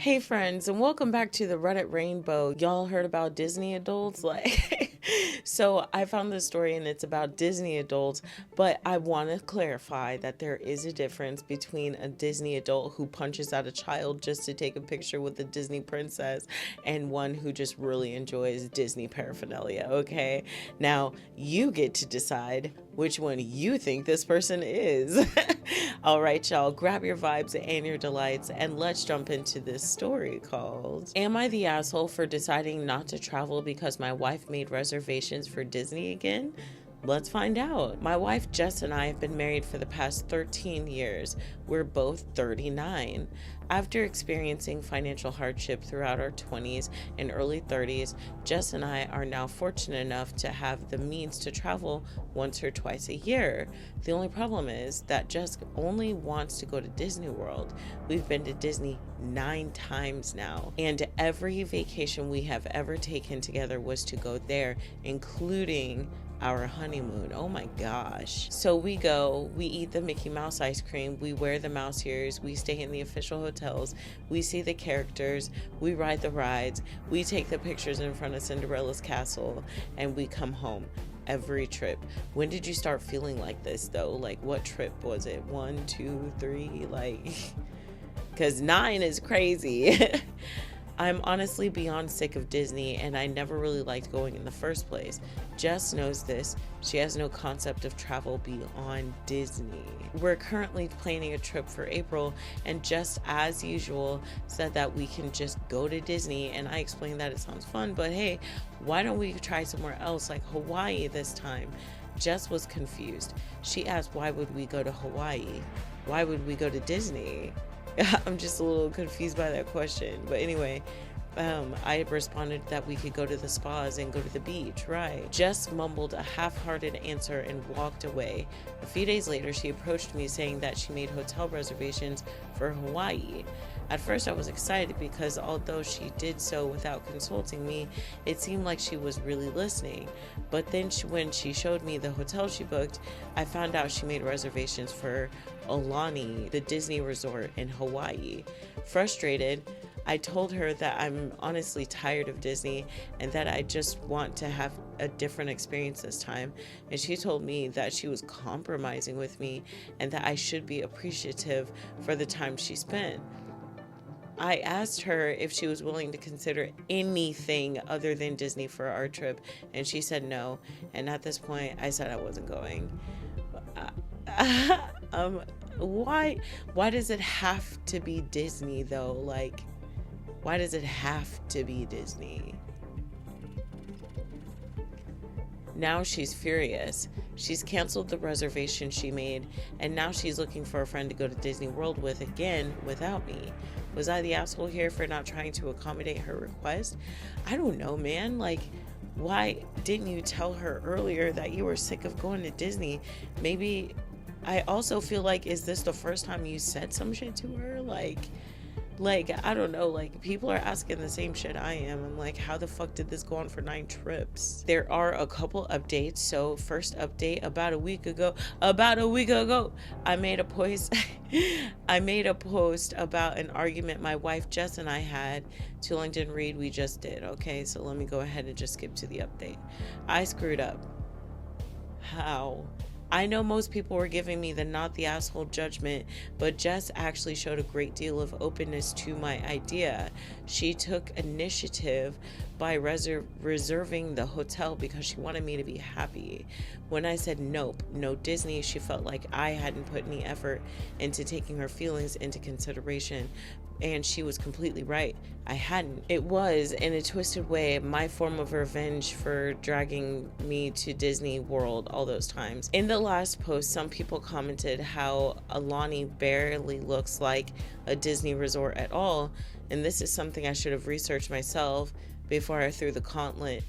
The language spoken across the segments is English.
Hey friends, and welcome back to the Reddit Rainbow. Y'all heard about Disney adults? So I found this story and it's about Disney adults, but I want to clarify that there is a difference between a Disney adult who punches out a child just to take a picture with a Disney princess and one who just really enjoys Disney paraphernalia, okay? Now, you get to decide which one you think this person is. All right, y'all, grab your vibes and your delights, and let's jump into this story called Am I the Asshole for Deciding Not to Travel Because My Wife Made Reservations for Disney Again? Let's find out. My wife Jess and I have been married for the past 13 years. We're both 39. After experiencing financial hardship throughout our 20s and early 30s, Jess and I are now fortunate enough to have the means to travel once or twice a year. The only problem is that Jess only wants to go to Disney World. We've been to Disney 9 times now, and every vacation we have ever taken together was to go there, including our honeymoon. Oh my gosh. So we go, we eat the Mickey Mouse ice cream, we wear the mouse ears, we stay in the official hotels, we see the characters, we ride the rides, we take the pictures in front of Cinderella's castle, and we come home every trip. When did you start feeling like this though? Like, what trip was it? 1, 2, 3, like, because 9 is crazy. I'm honestly beyond sick of Disney, and I never really liked going in the first place. Jess knows this. She has no concept of travel beyond Disney. We're currently planning a trip for April, and Jess, as usual, said that we can just go to Disney, and I explained that it sounds fun, but hey, why don't we try somewhere else, like Hawaii this time? Jess was confused. She asked, why would we go to Hawaii? Why would we go to Disney? I'm just a little confused by that question. But anyway, I responded that we could go to the spas and go to the beach, right? Jess mumbled a half-hearted answer and walked away. A few days later, she approached me saying that she made hotel reservations for Hawaii. At first, I was excited because although she did so without consulting me, it seemed like she was really listening. But then when she showed me the hotel she booked, I found out she made reservations for Aulani, the Disney resort in Hawaii. Frustrated, I told her that I'm honestly tired of Disney and that I just want to have a different experience this time. And she told me that she was compromising with me and that I should be appreciative for the time she spent. I asked her if she was willing to consider anything other than Disney for our trip, and she said no. And at this point, I said I wasn't going. Why does it have to be Disney though? Like, why does it have to be Disney? Now she's furious. She's canceled the reservation she made, and now she's looking for a friend to go to Disney World with again without me. Was I the asshole here for not trying to accommodate her request? I don't know, man. Like, why didn't you tell her earlier that you were sick of going to Disney? Maybe I also feel like, is this the first time you said some shit to her? Like, I don't know, like, people are asking the same shit I am. I'm like, how the fuck did this go on for 9 trips? There are a couple updates. So first update, about a week ago, I made a post about an argument my wife Jess and I had. Too long didn't read, we just did. Okay, so let me go ahead and just skip to the update. I screwed up. How? I know most people were giving me the not the asshole judgment, but Jess actually showed a great deal of openness to my idea. She took initiative by reserving the hotel because she wanted me to be happy. When I said nope, no Disney, she felt like I hadn't put any effort into taking her feelings into consideration. And she was completely right. I hadn't. It was, in a twisted way, my form of revenge for dragging me to Disney World all those times. In the last post, some people commented how Aulani barely looks like a Disney resort at all, and this is something I should have researched myself before I threw the gauntlet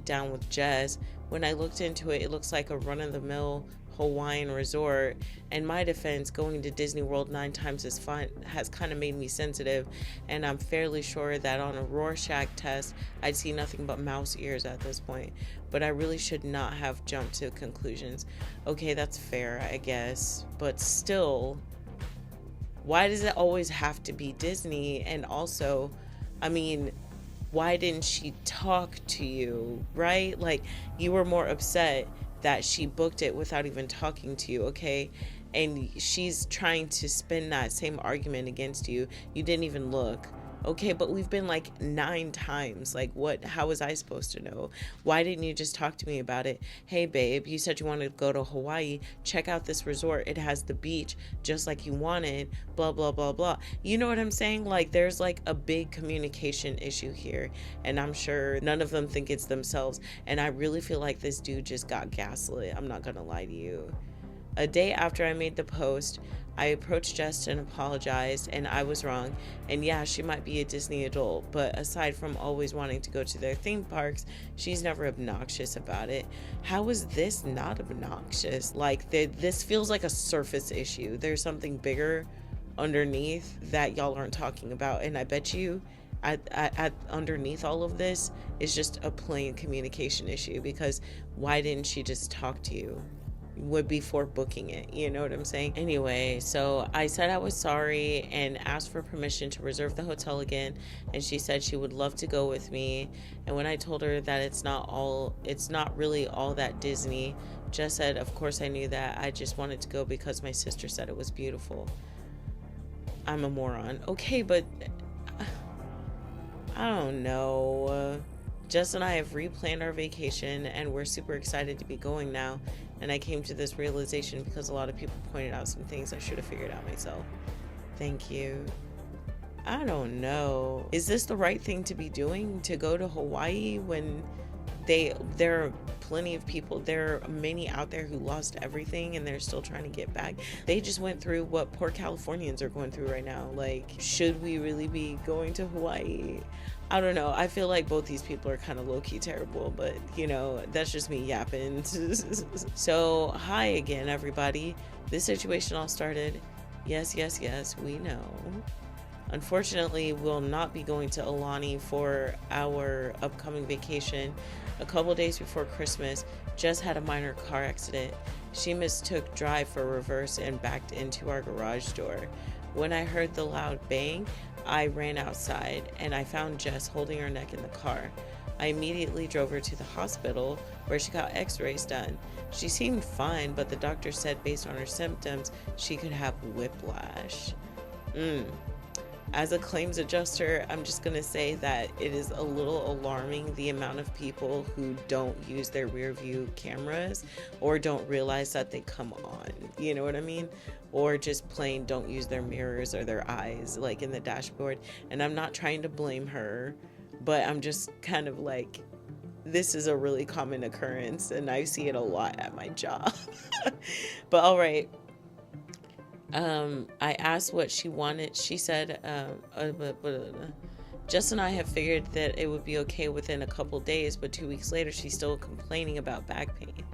down with Jess. When I looked into it, it looks like a run-of-the-mill Hawaiian resort. In my defense, going to Disney World 9 times has kind of made me sensitive, and I'm fairly sure that on a Rorschach test, I'd see nothing but mouse ears at this point. But I really should not have jumped to conclusions. Okay, that's fair, I guess, but still, Why does it always have to be Disney? And also, I mean, why didn't she talk to you, right? Like, you were more upset that she booked it without even talking to you, okay? And she's trying to spin that same argument against you. You didn't even look. Okay, but we've been like 9 times. Like, what? How was I supposed to know? Why didn't you just talk to me about it? Hey, babe, you said you wanted to go to Hawaii. Check out this resort. It has the beach just like you wanted. Blah, blah, blah, blah. You know what I'm saying? Like, there's like a big communication issue here. And I'm sure none of them think it's themselves. And I really feel like this dude just got gaslit. I'm not going to lie to you. A day after I made the post, I approached Jess and apologized, and I was wrong. And yeah, she might be a Disney adult, but aside from always wanting to go to their theme parks, she's never obnoxious about it. How is this not obnoxious? Like, this feels like a surface issue. There's something bigger underneath that y'all aren't talking about, and I bet you at underneath all of this is just a plain communication issue, because why didn't she just talk to you would before booking it? You know what I'm saying? Anyway, so I said I was sorry and asked for permission to reserve the hotel again, and she said she would love to go with me. And when I told her that it's not really all that Disney, Jess said of course I knew that, I just wanted to go because my sister said it was beautiful. I'm a moron. Okay, but I don't know. Jess and I have replaned our vacation, and we're super excited to be going now. And I came to this realization because a lot of people pointed out some things I should have figured out myself. Thank you. I don't know. Is this the right thing to be doing, to go to Hawaii when there are plenty of people, there are many out there who lost everything and they're still trying to get back? They just went through what poor Californians are going through right now. Like, should we really be going to Hawaii? I don't know. I feel like both these people are kind of low-key terrible, but you know, that's just me yapping. So, hi again, everybody. This situation all started. Yes, we know. Unfortunately, we'll not be going to Aulani for our upcoming vacation. A couple days before Christmas, Jess had a minor car accident. She mistook drive for reverse and backed into our garage door. When I heard the loud bang, I ran outside and I found Jess holding her neck in the car. I immediately drove her to the hospital where she got x-rays done. She seemed fine, but the doctor said based on her symptoms, she could have whiplash. As a claims adjuster, I'm just going to say that it is a little alarming the amount of people who don't use their rear view cameras or don't realize that they come on. You know what I mean? Or just plain don't use their mirrors or their eyes, like in the dashboard. And I'm not trying to blame her, but I'm just kind of like, this is a really common occurrence and I see it a lot at my job. But all right. I asked what she wanted. She said, Jess and I have figured that it would be okay within a couple days, but 2 weeks later, she's still complaining about back pain.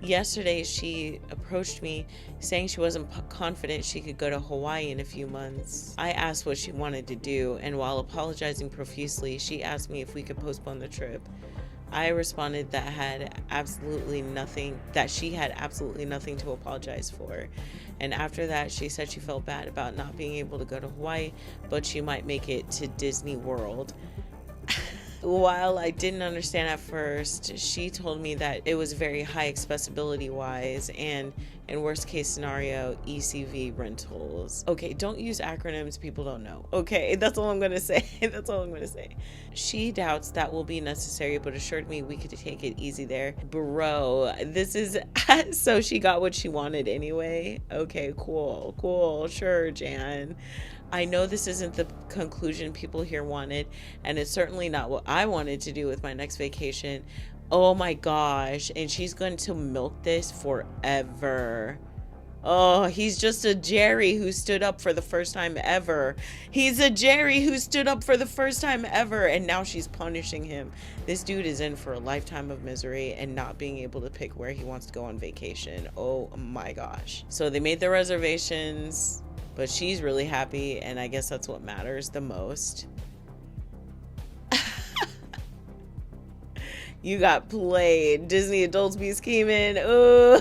Yesterday, she approached me saying she wasn't confident she could go to Hawaii in a few months. I asked what she wanted to do, and while apologizing profusely, she asked me if we could postpone the trip. I responded that she had absolutely nothing to apologize for. And after that, she said she felt bad about not being able to go to Hawaii, but she might make it to Disney World. While I didn't understand at first, she told me that it was very high accessibility wise and in worst case scenario, ECV rentals. Okay, don't use acronyms people don't know. Okay, that's all I'm gonna say. That's all I'm gonna say. She doubts that will be necessary, but assured me we could take it easy there. Bro, this is, so she got what she wanted anyway. Okay, cool, sure, Jan. I know this isn't the conclusion people here wanted, and it's certainly not what I wanted to do with my next vacation. Oh my gosh, and she's going to milk this forever. Oh, he's just a Jerry who stood up for the first time ever. He's a Jerry who stood up for the first time ever, and now she's punishing him. This dude is in for a lifetime of misery and not being able to pick where he wants to go on vacation. Oh my gosh. So they made their reservations, but she's really happy, and I guess that's what matters the most. You got played. Disney adults be scheming. Ooh.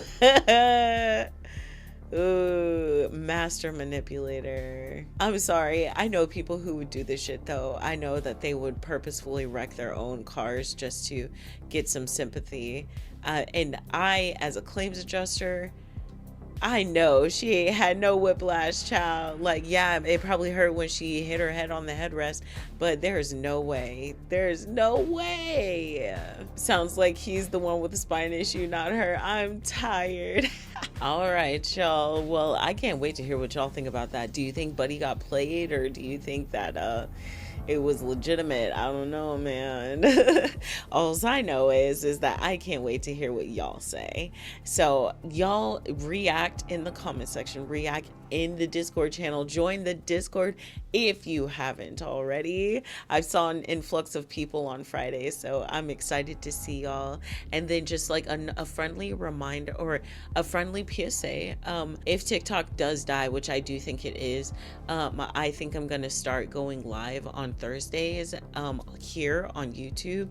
Ooh, master manipulator. I'm sorry. I know people who would do this shit though. I know that they would purposefully wreck their own cars just to get some sympathy. And I, as a claims adjuster, I know she ain't had no whiplash, child. Like, yeah, it probably hurt when she hit her head on the headrest, but there's no way. There's no way. Sounds like he's the one with the spine issue, not her. I'm tired. All right, y'all. Well, I can't wait to hear what y'all think about that. Do you think Buddy got played, or do you think that it was legitimate? I don't know, man. All I know is that I can't wait to hear what y'all say. So y'all react in the comment section, react in the Discord channel, join the Discord if you haven't already. I saw an influx of people on Friday, so I'm excited to see y'all. And then just like a friendly reminder or a friendly PSA, if TikTok does die, which I do think it is, I think I'm gonna start going live on Thursdays here on YouTube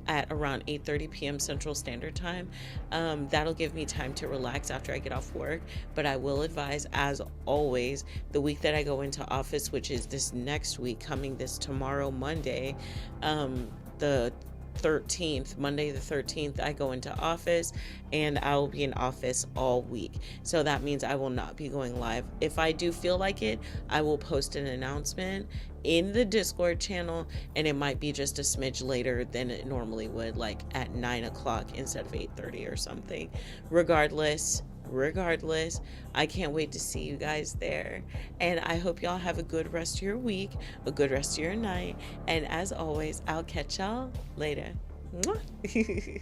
at around 8:30 p.m. Central Standard Time. That'll give me time to relax after I get off work, but I will advise, as always, the week that I go into office, which is this next week, coming this tomorrow, Monday, the 13th, Monday the 13th, I go into office and I will be in office all week. So that means I will not be going live. If I do feel like it, I will post an announcement in the Discord channel, and it might be just a smidge later than it normally would, like at 9 o'clock instead of 8:30 or something. Regardless, I can't wait to see you guys there, and I hope y'all have a good rest of your week, a good rest of your night, and as always, I'll catch y'all later. Mwah.